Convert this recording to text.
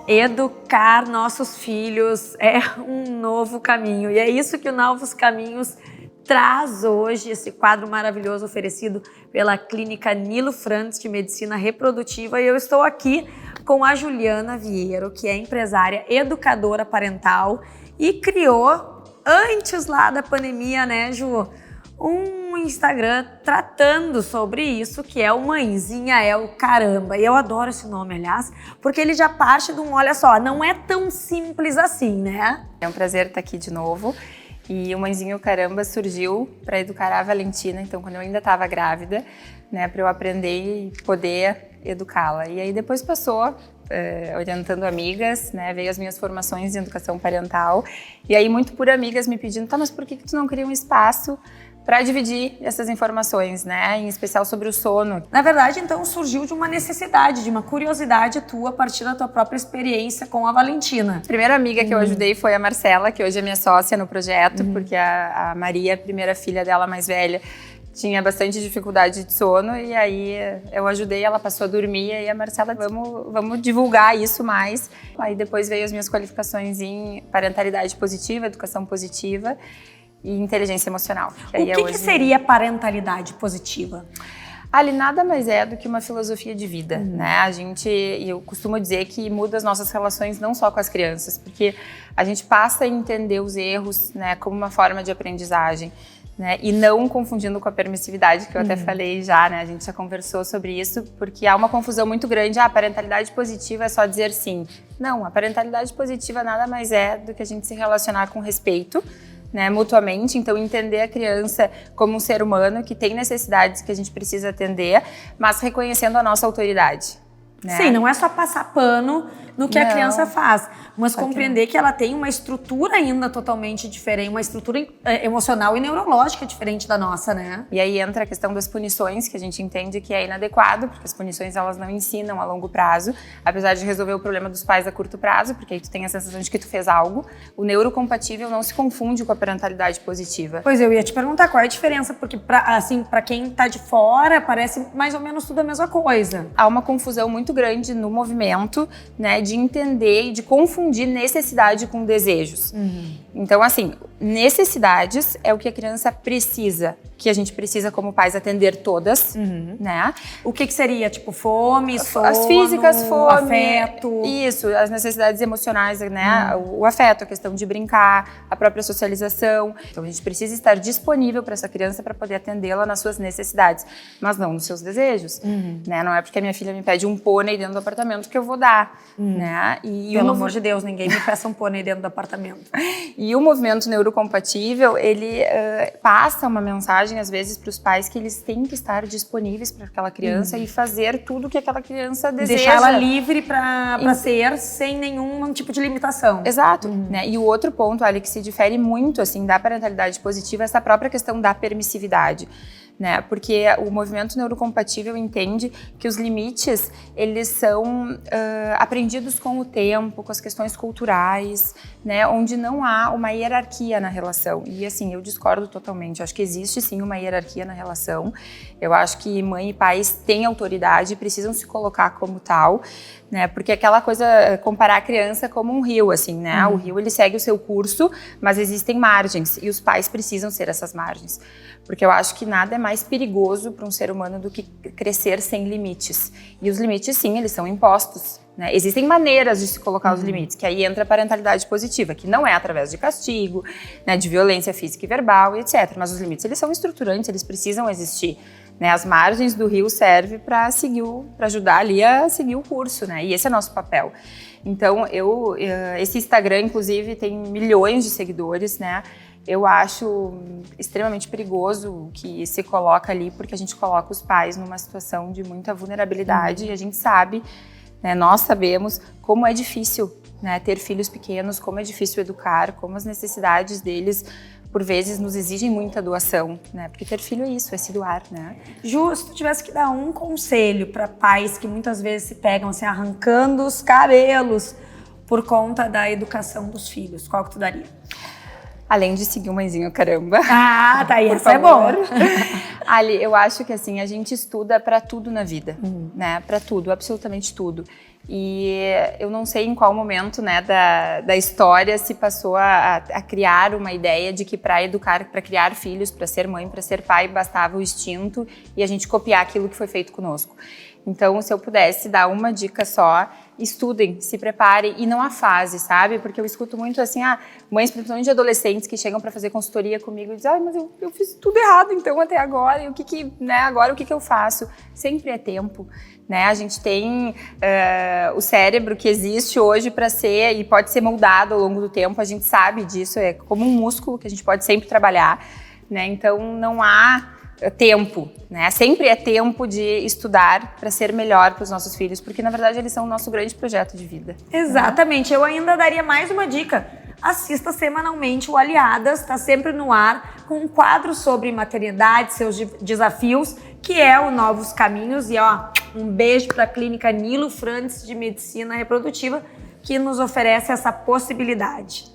Educar nossos filhos é um novo caminho. E é isso que o Novos Caminhos traz hoje, esse quadro maravilhoso oferecido pela Clínica Nilo Frantz de Medicina Reprodutiva. E eu estou aqui com a Juliana Vieiro, que é empresária, educadora parental e criou, antes lá da pandemia, né, Ju, um Instagram tratando sobre isso, que é o Mãezinha é o Caramba. E eu adoro esse nome, aliás, porque ele já parte de um, olha só, não é tão simples assim, né? É um prazer estar aqui de novo. E o Mãezinha é o Caramba surgiu para educar a Valentina, então quando eu ainda estava grávida, né, para eu aprender e poder educá-la. E aí depois passou, orientando amigas, né, veio as minhas formações em educação parental. E aí muito por amigas me pedindo, tá, mas por que tu não cria um espaço para dividir essas informações, né? Em especial sobre o sono. Na verdade, então, surgiu de uma necessidade, de uma curiosidade tua, a partir da tua própria experiência com a Valentina. A primeira amiga que eu ajudei foi a Marcela, que hoje é minha sócia no projeto, porque a Maria, a primeira filha dela mais velha, tinha bastante dificuldade de sono, e aí eu ajudei, ela passou a dormir, e aí a Marcela, vamos divulgar isso mais. Aí depois veio as minhas qualificações em parentalidade positiva, educação positiva, e inteligência emocional. O que seria parentalidade positiva? Ali nada mais é do que uma filosofia de vida, né? Eu costumo dizer que muda as nossas relações não só com as crianças, porque a gente passa a entender os erros, né, como uma forma de aprendizagem, né? E não confundindo com a permissividade, que eu até falei já, né? A gente já conversou sobre isso, porque há uma confusão muito grande. A parentalidade positiva é só dizer sim. Não, a parentalidade positiva nada mais é do que a gente se relacionar com respeito, né, mutuamente, então entender a criança como um ser humano que tem necessidades que a gente precisa atender, mas reconhecendo a nossa autoridade. Né? Sim, não é só passar pano no que a criança faz, mas compreender que ela tem uma estrutura ainda totalmente diferente, uma estrutura emocional e neurológica diferente da nossa, né? E aí entra a questão das punições, que a gente entende que é inadequado, porque as punições elas não ensinam a longo prazo, apesar de resolver o problema dos pais a curto prazo, porque aí tu tem a sensação de que tu fez algo. O neurocompatível não se confunde com a parentalidade positiva. Pois eu ia te perguntar qual é a diferença, porque pra quem tá de fora parece mais ou menos tudo a mesma coisa. Há uma confusão muito grande no movimento, né, de entender e de confundir necessidade com desejos. Então, assim, necessidades é o que a criança precisa, que a gente precisa como pais atender todas, né? O que seria, tipo, fome, sono, as físicas, fome, afeto? Isso, as necessidades emocionais, né? O afeto, a questão de brincar, a própria socialização. Então, a gente precisa estar disponível para essa criança para poder atendê-la nas suas necessidades, mas não nos seus desejos, né? Não é porque a minha filha me pede um pônei dentro do apartamento que eu vou dar, né? E pelo amor de Deus, ninguém me peça um pônei dentro do apartamento. E o movimento neurocompatível, ele passa uma mensagem, às vezes, para os pais que eles têm que estar disponíveis para aquela criança e fazer tudo que aquela criança deseja. Deixar ela livre para ser sem nenhum tipo de limitação. Exato. Né? E o outro ponto, Ali, que se difere muito assim, da parentalidade positiva é essa própria questão da permissividade. Né? Porque o movimento neurocompatível entende que os limites, eles são aprendidos com o tempo, com as questões culturais, né? Onde não há uma hierarquia na relação. E assim, eu discordo totalmente. Eu acho que existe sim uma hierarquia na relação. Eu acho que mãe e pais têm autoridade e precisam se colocar como tal, né? Porque aquela coisa, comparar a criança como um rio, assim, né? O rio, ele segue o seu curso, mas existem margens e os pais precisam ser essas margens. Porque eu acho que nada é mais perigoso para um ser humano do que crescer sem limites. E os limites, sim, eles são impostos, né? Existem maneiras de se colocar os limites, que aí entra a parentalidade positiva, que não é através de castigo, né, de violência física e verbal, etc. Mas os limites, eles são estruturantes, eles precisam existir. Né, as margens do rio servem para ajudar ali a seguir o curso, né? E esse é nosso papel. Então, esse Instagram, inclusive, tem milhões de seguidores, né? Eu acho extremamente perigoso o que se coloca ali, porque a gente coloca os pais numa situação de muita vulnerabilidade e a gente sabe, né, nós sabemos como é difícil, né, ter filhos pequenos, como é difícil educar, como as necessidades deles por vezes nos exigem muita doação, né? Porque ter filho é isso, é se doar, né? Ju, se tu tivesse que dar um conselho para pais que muitas vezes se pegam assim, arrancando os cabelos por conta da educação dos filhos, qual que tu daria? Além de seguir o Mãezinha Caramba. Ah, tá aí, essa é boa. Ali, eu acho que assim, a gente estuda para tudo na vida, né? Para tudo, absolutamente tudo. E eu não sei em qual momento, né, da história se passou a criar uma ideia de que para educar, para criar filhos, para ser mãe, para ser pai, bastava o instinto e a gente copiar aquilo que foi feito conosco. Então, se eu pudesse dar uma dica só, estudem, se preparem e não há fase, sabe? Porque eu escuto muito assim, mães, principalmente de adolescentes que chegam para fazer consultoria comigo e dizem, mas eu fiz tudo errado então até agora, e agora o que eu faço? Sempre é tempo, né? A gente tem o cérebro que existe hoje para ser e pode ser moldado ao longo do tempo, a gente sabe disso, é como um músculo que a gente pode sempre trabalhar, né? Então não há tempo, né? Sempre é tempo de estudar para ser melhor para os nossos filhos, porque na verdade eles são o nosso grande projeto de vida. Exatamente. Eu ainda daria mais uma dica. Assista semanalmente o Aliadas, está sempre no ar, com um quadro sobre maternidade, seus desafios, que é o Novos Caminhos. E um beijo para a Clínica Nilo Frantz de Medicina Reprodutiva, que nos oferece essa possibilidade.